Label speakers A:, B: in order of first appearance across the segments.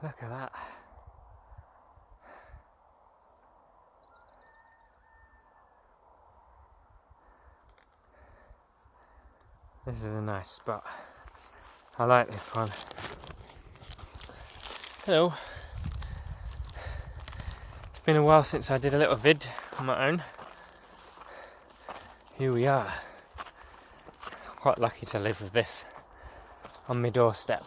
A: Look at that. This is a nice spot. I like this one. Hello. It's been a while since I did a little vid on my own. Here we are. Quite lucky to live with this on my doorstep.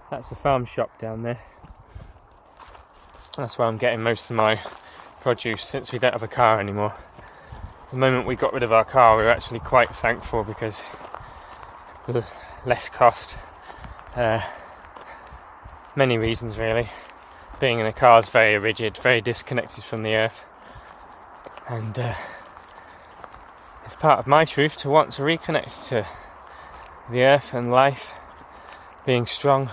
A: That's the farm shop down there. That's where I'm getting most of my produce since we don't have a car anymore. The moment we got rid of our car, we were actually quite thankful because the less cost. Many reasons really. Being in a car is very rigid, very disconnected from the earth, and it's part of my truth to want to reconnect to the earth and life, being strong,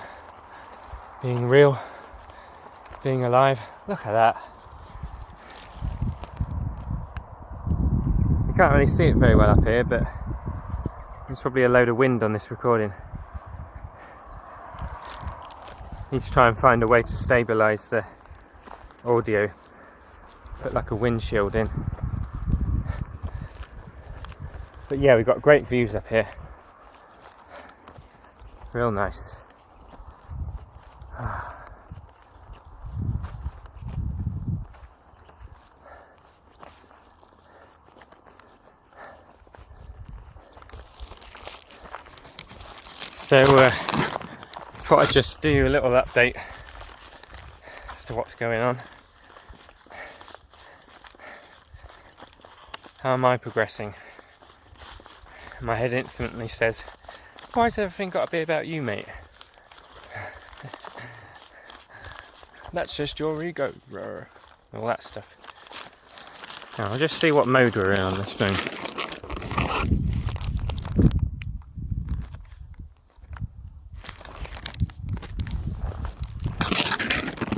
A: being real, being alive. Look at that. You can't really see it very well up here, but there's probably a load of wind on this recording. Need to try and find a way to stabilise the audio. Put like a windshield in. But yeah, we've got great views up here. Real nice. So I thought I'd just do a little update as to what's going on. How am I progressing? My head instantly says, why's everything got to be about you, mate? That's just your ego. All that stuff. Now I'll just see what mode we're in on this phone.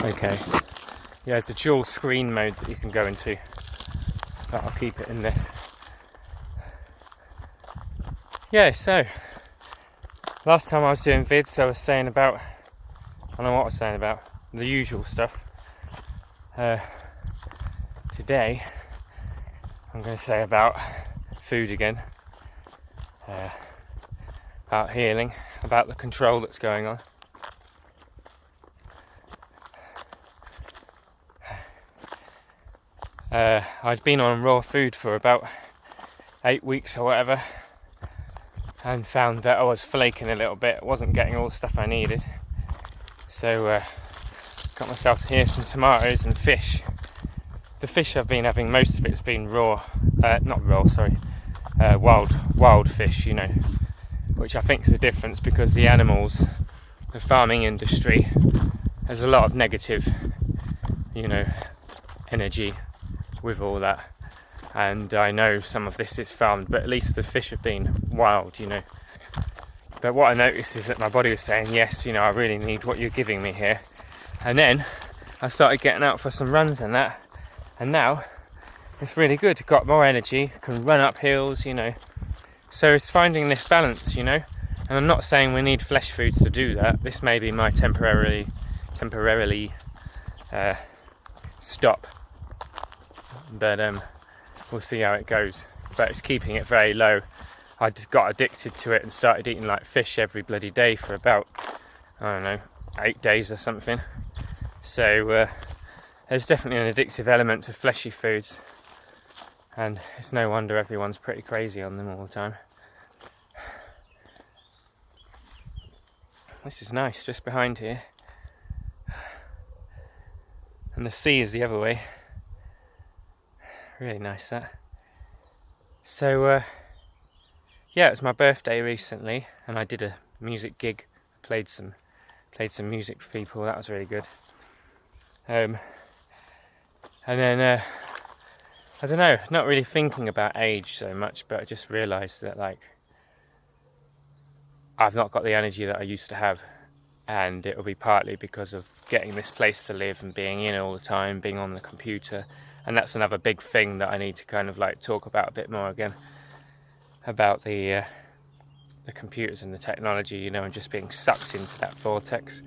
A: Okay, yeah, it's a dual screen mode that you can go into, but I'll keep it in this. Yeah, so last time I was doing vids, I was saying about, I don't know what I was saying about, the usual stuff. Today I'm going to say about food again, about healing, about the control that's going on. I'd been on raw food for about 8 weeks or whatever, and found that I was flaking a little bit, wasn't getting all the stuff I needed. So got myself here some tomatoes and fish. The fish I've been having, most of it's been raw, wild fish, you know, which I think is the difference, because the animals, the farming industry, there's a lot of negative, you know, energy with all that, and I know some of this is farmed, but at least the fish have been wild, you know. But what I noticed is that my body was saying, yes, you know, I really need what you're giving me here. And then I started getting out for some runs and that, and now it's really good. Got more energy, can run up hills, you know. So it's finding this balance, you know. And I'm not saying we need flesh foods to do that. This may be my temporarily stop, but we'll see how it goes. But it's keeping it very low. I got addicted to it and started eating like fish every bloody day for about, I don't know, 8 days or something. So there's definitely an addictive element to fleshy foods, and it's no wonder everyone's pretty crazy on them all the time. This is nice, just behind here, and the sea is the other way. Really nice, that. So yeah, it was my birthday recently, and I did a music gig. Played some music for people. That was really good. And then I don't know, not really thinking about age so much, but I just realised that, like, I've not got the energy that I used to have, and it'll be partly because of getting this place to live and being in all the time, being on the computer. And that's another big thing that I need to kind of like talk about a bit more again, about the the computers and the technology, you know, and just being sucked into that vortex.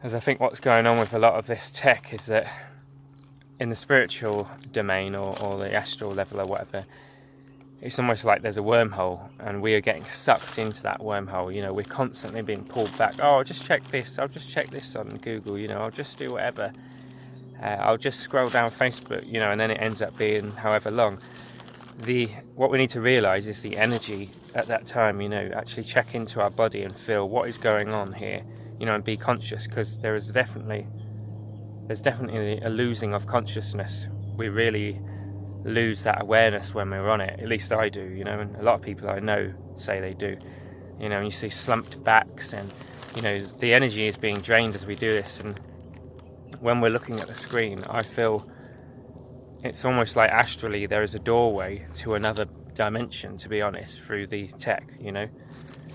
A: As I think what's going on with a lot of this tech is that in the spiritual domain or the astral level or whatever, it's almost like there's a wormhole and we are getting sucked into that wormhole. You know, we're constantly being pulled back. Oh, I'll just check this. I'll just check this on Google. You know, I'll just do whatever. I'll just scroll down Facebook. You know, and then it ends up being however long. What we need to realise is the energy at that time. You know, actually check into our body and feel what is going on here. You know, and be conscious, because there's definitely a losing of consciousness. We really lose that awareness when we're on it. At least I do, you know, and a lot of people I know say they do. You know, and you see slumped backs, and you know the energy is being drained as we do this. And when we're looking at the screen, I feel it's almost like astrally there is a doorway to another dimension, to be honest, through the tech, you know.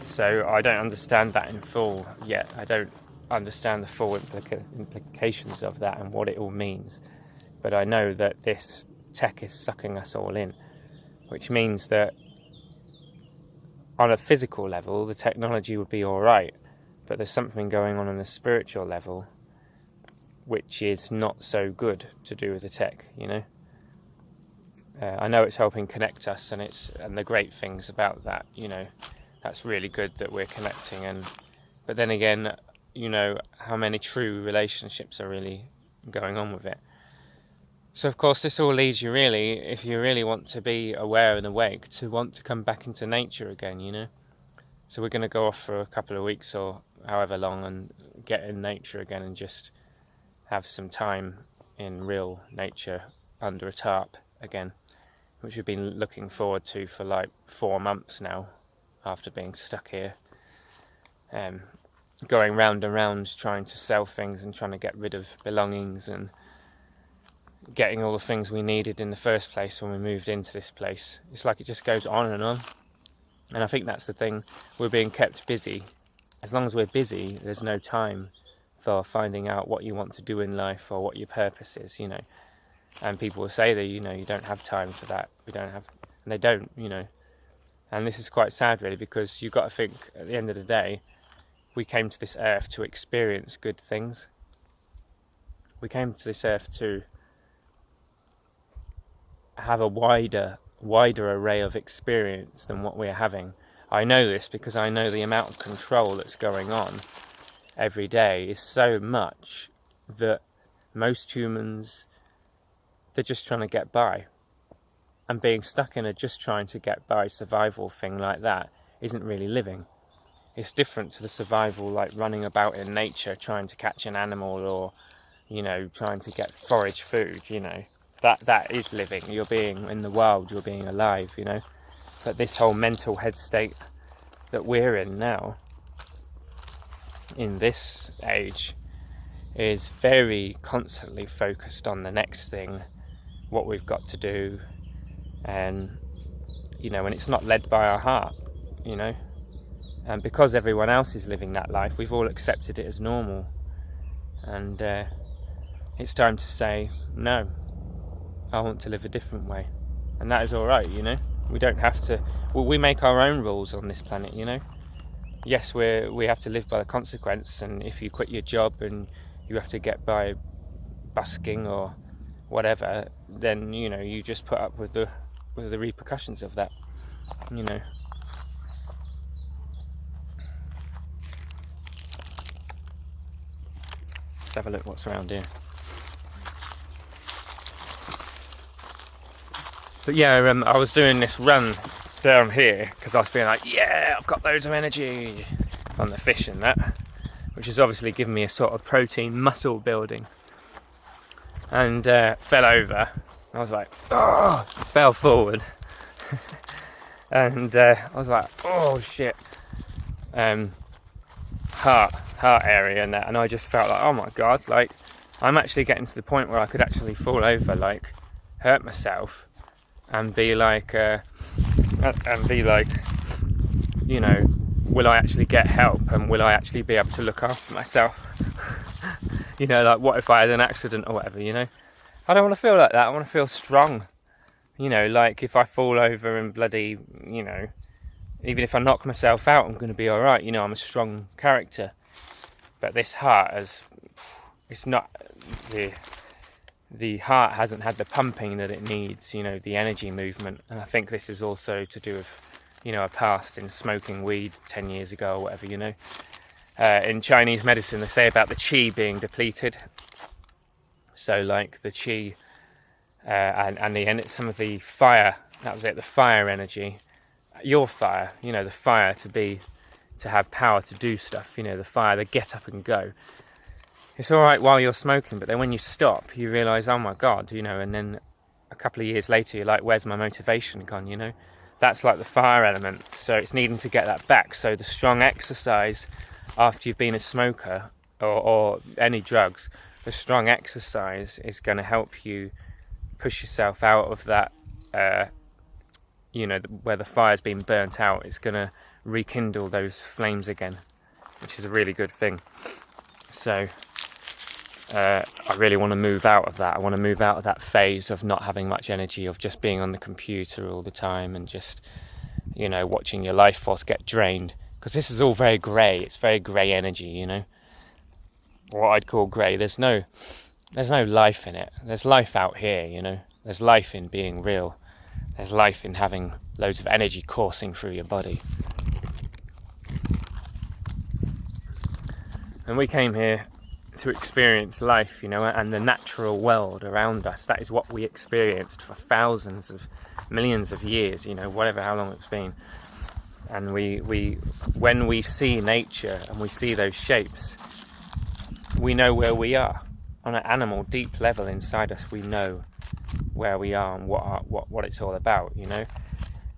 A: So I don't understand that in full yet. I don't understand the full implications of that and what it all means. But I know that this tech is sucking us all in, which means that on a physical level, the technology would be all right. But there's something going on a spiritual level which is not so good to do with the tech, you know. I know it's helping connect us, and the great things about that, you know, that's really good that we're connecting. But then again, you know, how many true relationships are really going on with it? So of course this all leads you, really, if you really want to be aware and awake, to want to come back into nature again, you know. So we're going to go off for a couple of weeks or however long and get in nature again and just have some time in real nature under a tarp again, which we've been looking forward to for like 4 months now after being stuck here, going round and round trying to sell things and trying to get rid of belongings and getting all the things we needed in the first place when we moved into this place. It's like it just goes on and on, and I think that's the thing, we're being kept busy. As long as we're busy, there's no time for finding out what you want to do in life or what your purpose is, you know. And people will say that, you know, you don't have time for that, and they don't, you know. And this is quite sad, really, because you've got to think, at the end of the day, we came to this earth to experience good things. We came to this earth to have a wider array of experience than what we're having. I know this because I know the amount of control that's going on every day is so much that most humans, they're just trying to get by. And being stuck in a just trying to get by survival thing like that isn't really living. It's different to the survival like running about in nature trying to catch an animal, or, you know, trying to get forage food, you know. That is living. You're being in the wild, you're being alive, you know. But this whole mental head state that we're in now, in this age, is very constantly focused on the next thing, what we've got to do, and, you know, and it's not led by our heart, you know. And because everyone else is living that life, we've all accepted it as normal. And it's time to say, no, I want to live a different way. And that is all right, you know. We don't have to, well, we make our own rules on this planet, you know. Yes, we have to live by the consequence, and if you quit your job and you have to get by busking or whatever, then, you know, you just put up with the repercussions of that, you know. Let's have a look what's around here. But yeah, I was doing this run down here because I was feeling like, yeah, I've got loads of energy on the fish and that, which has obviously given me a sort of protein muscle building. And fell over. I was like, oh, fell forward. And I was like, oh shit. Heart area and that. And I just felt like, oh my god, like I'm actually getting to the point where I could actually fall over, like hurt myself, and be like, you know, will I actually get help, and will I actually be able to look after myself? You know, like what if I had an accident or whatever, you know? I don't want to feel like that. I want to feel strong. You know, like if I fall over and bloody, you know, even if I knock myself out, I'm going to be all right. You know, I'm a strong character. But this heart it's not, the heart hasn't had the pumping that it needs, you know, the energy movement. And I think this is also to do with, you know, a past in smoking weed 10 years ago or whatever, you know. In Chinese medicine, they say about the qi being depleted. So like the qi and some of the fire, that was it, the fire energy, your fire, you know, the fire to have power to do stuff, you know, the fire, the get up and go. It's all right while you're smoking, but then when you stop, you realise, oh my God, you know, and then a couple of years later, you're like, where's my motivation gone, you know? That's like the fire element. So it's needing to get that back. So the strong exercise after you've been a smoker or any drugs, the strong exercise is going to help you push yourself out of that, you know, where the fire's been burnt out. It's going to rekindle those flames again, which is a really good thing. So I really want to move out of that. I want to move out of that phase of not having much energy, of just being on the computer all the time and just, you know, watching your life force get drained. Because this is all very grey. It's very grey energy, you know. What I'd call grey. There's no life in it. There's life out here, you know. There's life in being real. There's life in having loads of energy coursing through your body. And we came here to experience life, you know, and the natural world around us. That is what we experienced for thousands of millions of years, you know, whatever, how long it's been. And when we see nature and we see those shapes, we know where we are. On an animal, deep level inside us, we know where we are and what it's all about, you know.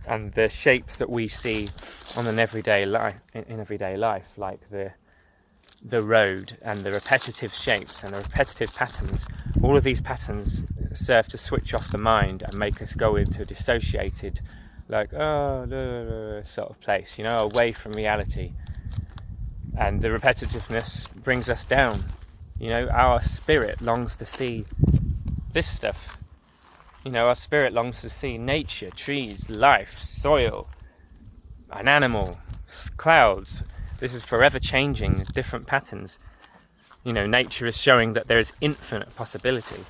A: And the shapes that we see on an everyday life, in everyday life, like the road and the repetitive shapes and the repetitive patterns, all of these patterns serve to switch off the mind and make us go into a dissociated, like, sort of place, you know, away from reality. And the repetitiveness brings us down. You know, our spirit longs to see this stuff. You know, our spirit longs to see nature, trees, life, soil, an animal, clouds. This is forever changing, different patterns. You know, nature is showing that there is infinite possibility.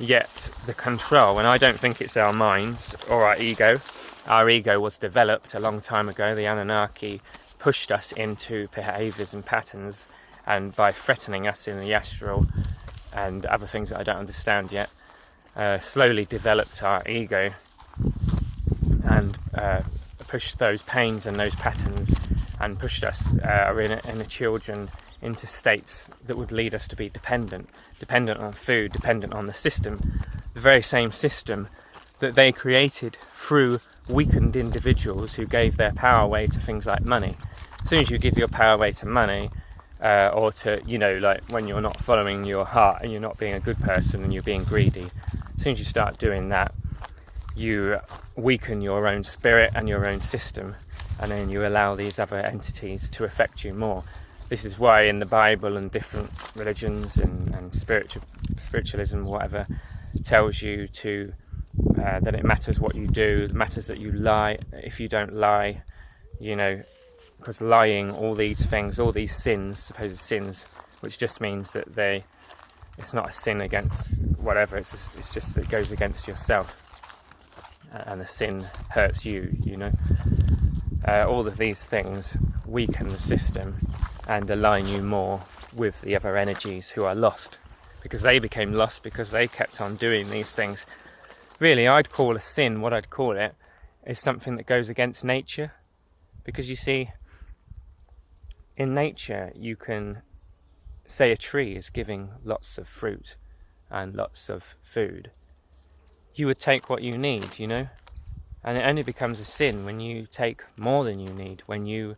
A: Yet the control, and I don't think it's our minds or our ego. Our ego was developed a long time ago. The Anunnaki pushed us into behaviours and patterns, and by threatening us in the astral and other things that I don't understand yet, slowly developed our ego and pushed those pains and those patterns and pushed us in the children into states that would lead us to be dependent on food, dependent on the system, the very same system that they created through weakened individuals who gave their power away to things like money. As soon as you give your power away to money, or to, you know, like when you're not following your heart and you're not being a good person and you're being greedy, as soon as you start doing that, you weaken your own spirit and your own system, and then you allow these other entities to affect you more. This is why in the Bible and different religions and spiritualism, whatever, tells you to that it matters what you do, it matters that you lie. If you don't lie, you know, because lying, all these things, all these sins, supposed sins, which just means that it's not a sin against whatever, it's just that it goes against yourself, and the sin hurts you, you know. All of these things weaken the system and align you more with the other energies who are lost, because they became lost because they kept on doing these things. Really, I'd call a sin, what I'd call it, is something that goes against nature. Because you see, in nature, you can say a tree is giving lots of fruit and lots of food. You would take what you need, you know? And it only becomes a sin when you take more than you need, when you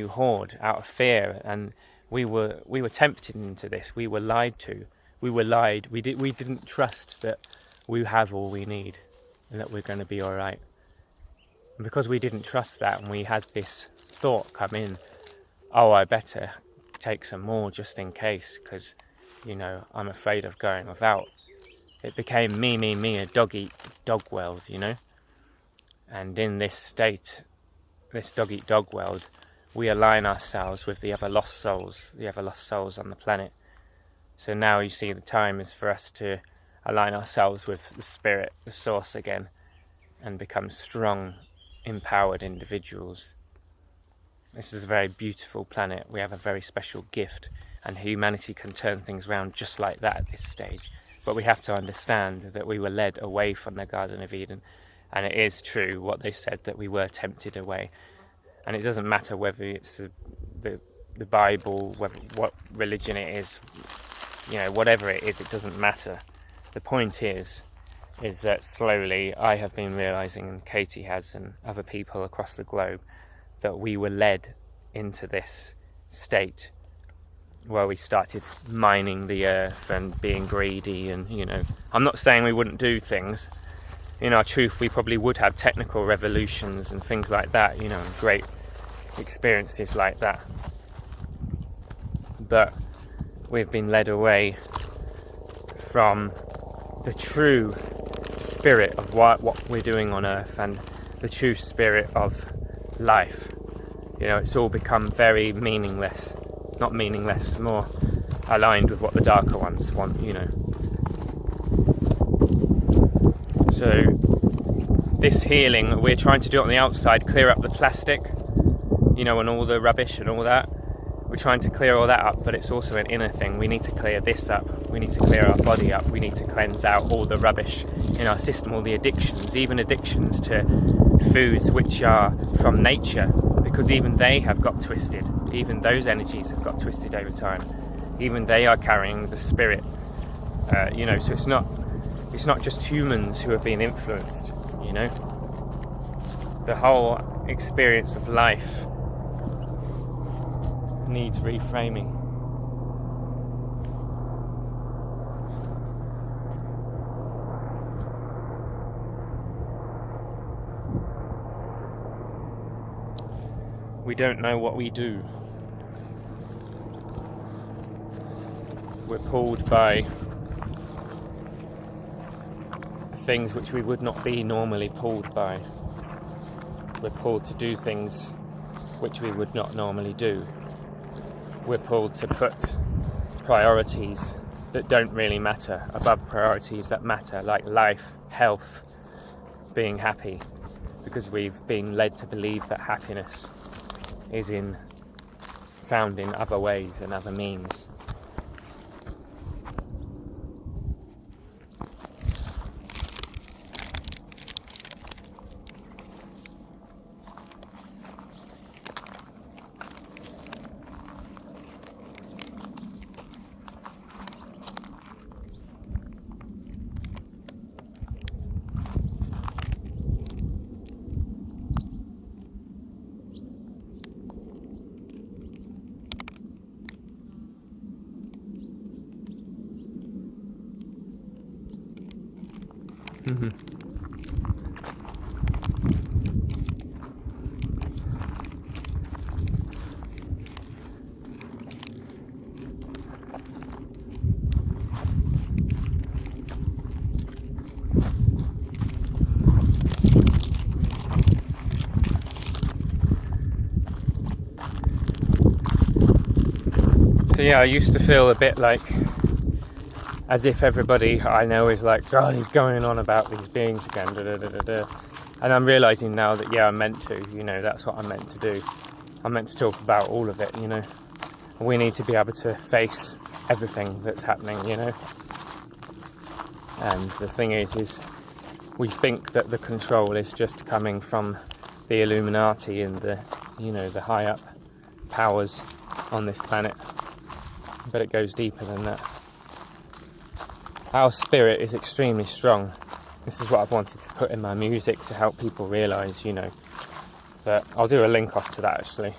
A: hoard out of fear. And we were tempted into this. We were lied to. We were lied. We didn't trust that we have all we need and that we're going to be all right. And because we didn't trust that, and we had this thought come in, oh, I better take some more just in case, because, you know, I'm afraid of going without. It became me, a dog-eat-dog world, you know. And in this state, this dog-eat-dog world, we align ourselves with the other lost souls on the planet. So now you see the time is for us to align ourselves with the spirit, the source again, and become strong, empowered individuals. This is a very beautiful planet. We have a very special gift, and humanity can turn things around just like that at this stage. But we have to understand that we were led away from the Garden of Eden, and it is true what they said, that we were tempted away. And it doesn't matter whether it's the Bible, what religion it is, whatever it is, it doesn't matter. The point is that slowly I have been realising, and Katie has, and other people across the globe, that we were led into this state where we started mining the earth and being greedy, and I'm not saying we wouldn't do things. In our truth, we probably would have technical revolutions and things like that, and great experiences like that. But we've been led away from the true spirit of what we're doing on earth, and the true spirit of life. It's all become very meaningless. Not meaningless, more aligned with what the darker ones want, So this healing, we're trying to do it on the outside, clear up the plastic, and all the rubbish and all that. We're trying to clear all that up, but it's also an inner thing. We need to clear this up. We need to clear our body up. We need to cleanse out all the rubbish in our system, all the addictions, even addictions to foods which are from nature, because even they have got twisted. Even those energies have got twisted over time. Even they are carrying the spirit, so it's not just humans who have been influenced, The whole experience of life needs reframing. We don't know what we do. We're pulled by things which we would not be normally pulled by. We're pulled to do things which we would not normally do. We're pulled to put priorities that don't really matter above priorities that matter, like life, health, being happy, because we've been led to believe that happiness is found in other ways and other means. So yeah, I used to feel a bit like as if everybody I know is like, God, he's going on about these beings again, and I'm realising now that I'm meant to, that's what I'm meant to do. I'm meant to talk about all of it, We need to be able to face everything that's happening, And the thing is we think that the control is just coming from the Illuminati and the high up powers on this planet, but it goes deeper than that. Our spirit is extremely strong. This is what I've wanted to put in my music to help people realise, that I'll do a link off to that actually.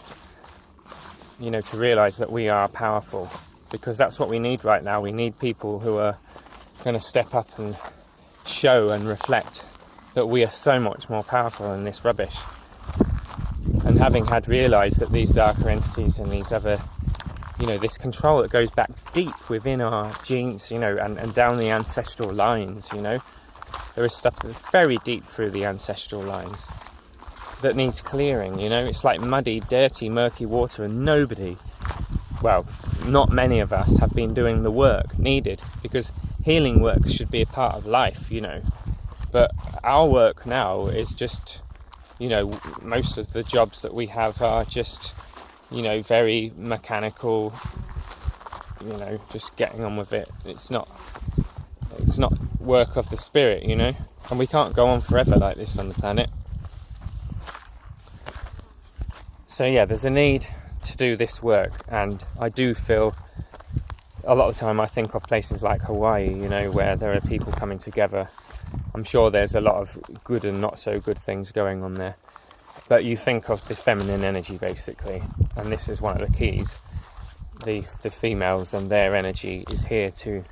A: To realise that we are powerful, because that's what we need right now. We need people who are going to step up and show and reflect that we are so much more powerful than this rubbish. And having had realised that these darker entities and these other, this control that goes back deep within our genes, and down the ancestral lines, there is stuff that's very deep through the ancestral lines. that needs clearing, you know. It's like muddy, dirty, murky water, and not many of us have been doing the work needed, because healing work should be a part of life, you know. But our work now is just, you know, most of the jobs that we have are just, you know, very mechanical, you know, just getting on with it. It's not work of the spirit, you know. And we can't go on forever like this on the planet. So yeah, there's a need to do this work, and I do feel a lot of the time I think of places like Hawaii, you know, where there are people coming together. I'm sure there's a lot of good and not so good things going on there, but you think of the feminine energy basically, and this is one of the keys. The females and their energy is here to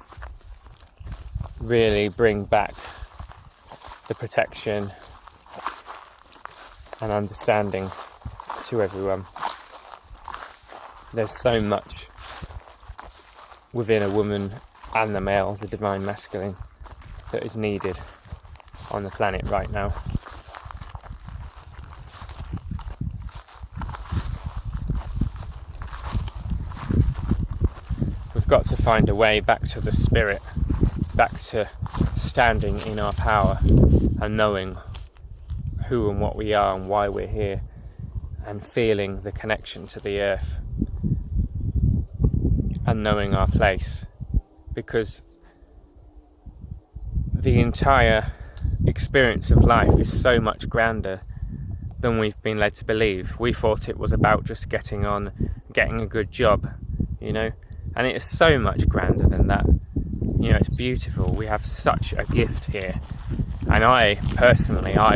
A: really bring back the protection and understanding to everyone. There's so much within a woman and the male, the divine masculine, that is needed on the planet right now. We've got to find a way back to the spirit, back to standing in our power and knowing who and what we are and why we're here, and feeling the connection to the earth and knowing our place, because the entire experience of life is so much grander than we've been led to believe. We thought it was about just getting a good job, you know, and it is so much grander than that. You know, it's beautiful. We have such a gift here, and I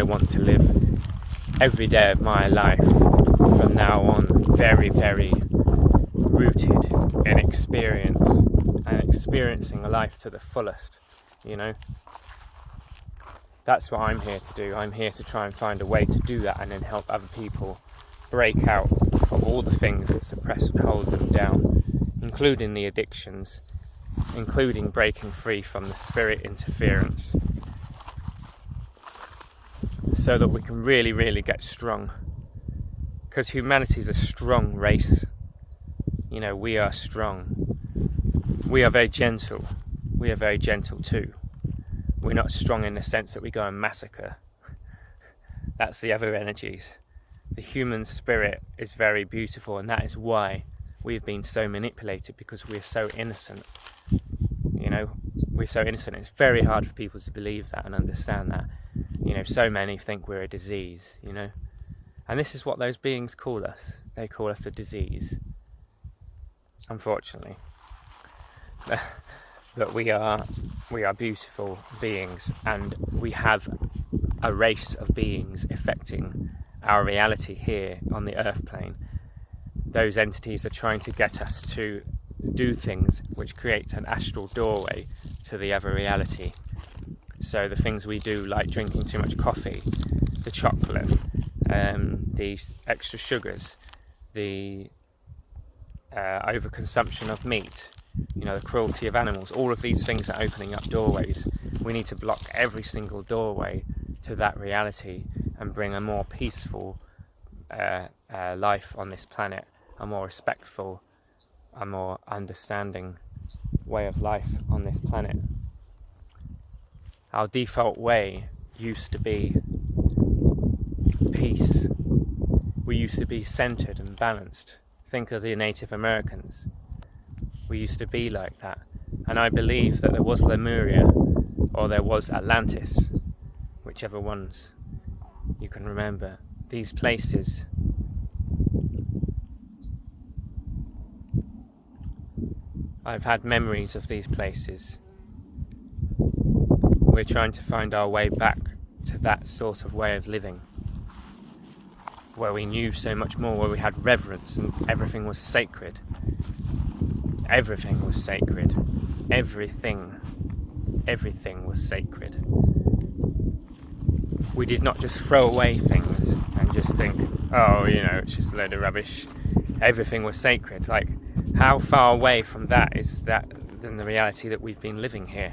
A: want to live every day of my life from now on very, very rooted in experience and experiencing life to the fullest, you know. That's what I'm here to do. I'm here to try and find a way to do that, and then help other people break out of all the things that suppress and hold them down, including the addictions, including breaking free from the spirit interference, so that we can really, really get strong. Because humanity is a strong race. You know, we are strong. We are very gentle. We are very gentle too. We're not strong in the sense that we go and massacre. That's the other energies. The human spirit is very beautiful, and that is why we've been so manipulated, because we're so innocent. You know, we're so innocent. It's very hard for people to believe that and understand that. You know, so many think we're a disease, you know. And this is what those beings call us. They call us a disease, unfortunately. But we are beautiful beings, and we have a race of beings affecting our reality here on the earth plane. Those entities are trying to get us to do things which create an astral doorway to the other reality. So the things we do, like drinking too much coffee, the chocolate, the extra sugars, the overconsumption of meat, you know, the cruelty of animals, all of these things are opening up doorways. We need to block every single doorway to that reality and bring a more peaceful life on this planet, a more respectful, a more understanding way of life on this planet. Our default way used to be peace. We used to be centered and balanced. Think of the Native Americans. We used to be like that. And I believe that there was Lemuria, or there was Atlantis, whichever ones you can remember. These places I've had memories of these places. We're trying to find our way back to that sort of way of living, where we knew so much more, where we had reverence and everything was sacred. Everything was sacred. Everything was sacred. We did not just throw away things and just think, oh, you know, it's just a load of rubbish. Everything was sacred. Like, how far away from that is that than the reality that we've been living here?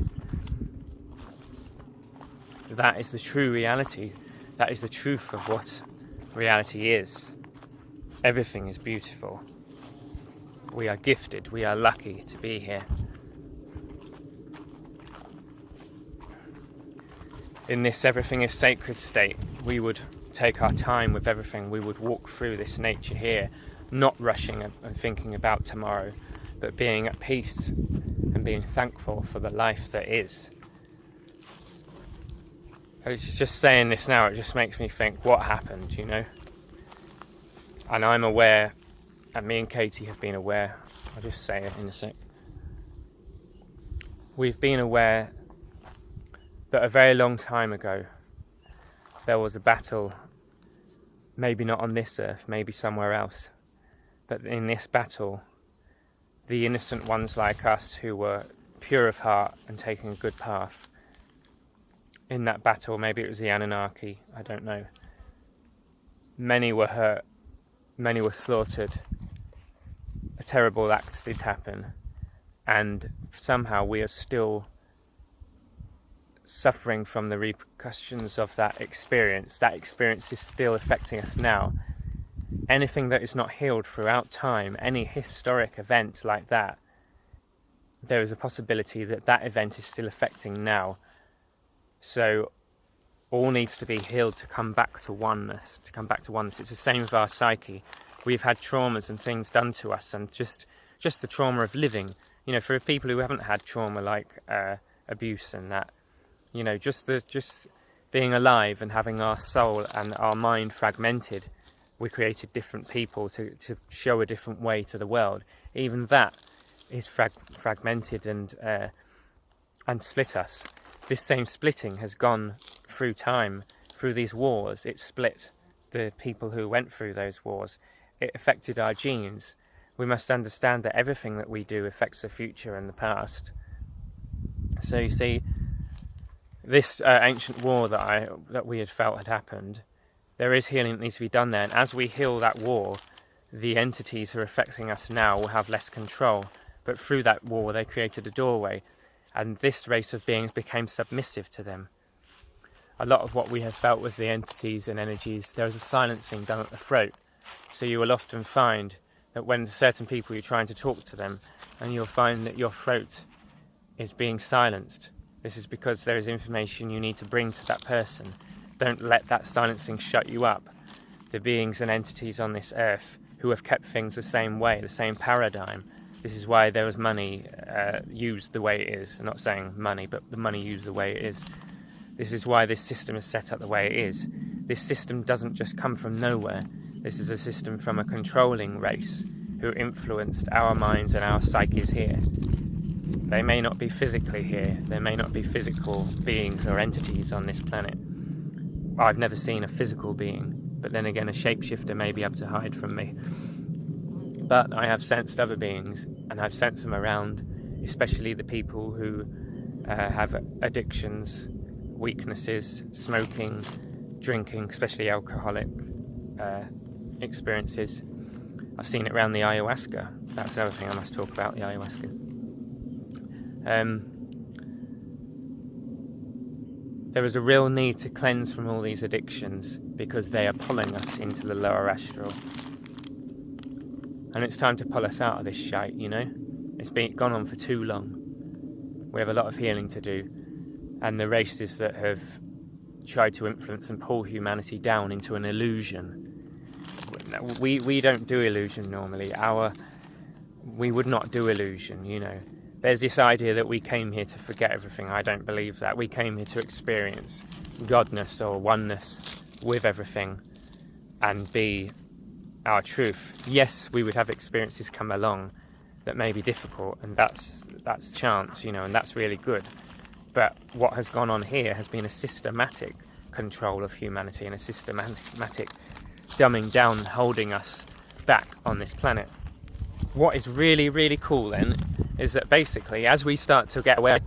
A: That is the true reality. That is the truth of what reality is. Everything is beautiful. We are gifted, we are lucky to be here. In this everything is sacred state, we would take our time with everything. We would walk through this nature here, not rushing and thinking about tomorrow, but being at peace and being thankful for the life that is. I was just saying this now, it just makes me think, what happened, you know? And I'm aware, and me and Katie have been aware, I'll just say it in a sec. We've been aware that a very long time ago, there was a battle, maybe not on this earth, maybe somewhere else, but in this battle, the innocent ones like us who were pure of heart and taking a good path, in that battle, maybe it was the Anunnaki, I don't know, many were hurt, many were slaughtered, a terrible act did happen, and somehow we are still suffering from the repercussions of that experience. That experience is still affecting us now. Anything that is not healed throughout time, any historic event like that, there is a possibility that that event is still affecting now. So all needs to be healed to come back to oneness, It's the same with our psyche. We've had traumas and things done to us, and just the trauma of living. You know, for people who haven't had trauma like abuse and that, you know, just being alive and having our soul and our mind fragmented, we created different people to show a different way to the world. Even that is fragmented and split us. This same splitting has gone through time, through these wars. It split the people who went through those wars. It affected our genes. We must understand that everything that we do affects the future and the past. So you see, this ancient war that we had felt had happened, there is healing that needs to be done there. And as we heal that war, the entities who are affecting us now will have less control. But through that war, they created a doorway. And this race of beings became submissive to them. A lot of what we have felt with the entities and energies, there is a silencing done at the throat. So you will often find that when certain people you're trying to talk to them, and you'll find that your throat is being silenced. This is because there is information you need to bring to that person. Don't let that silencing shut you up. The beings and entities on this earth who have kept things the same way, the same paradigm. This is why there was money used the way it is. I'm not saying money, but the money used the way it is. This is why this system is set up the way it is. This system doesn't just come from nowhere. This is a system from a controlling race who influenced our minds and our psyches here. They may not be physically here. There may not be physical beings or entities on this planet. I've never seen a physical being, but then again a shapeshifter may be able to hide from me. But I have sensed other beings, and I've sensed them around, especially the people who have addictions, weaknesses, smoking, drinking, especially alcoholic experiences. I've seen it around the ayahuasca. That's another thing I must talk about, the ayahuasca. There is a real need to cleanse from all these addictions because they are pulling us into the lower astral. And it's time to pull us out of this shite, you know? It's been gone on for too long. We have a lot of healing to do. And the races that have tried to influence and pull humanity down into an illusion. We don't do illusion normally. We would not do illusion, you know. There's this idea that we came here to forget everything. I don't believe that. We came here to experience godness or oneness with everything and be our truth. Yes, we would have experiences come along that may be difficult, and that's chance, you know, and that's really good. But what has gone on here has been a systematic control of humanity and a systematic dumbing down, holding us back on this planet. What is really, really cool then is that basically as we start to get aware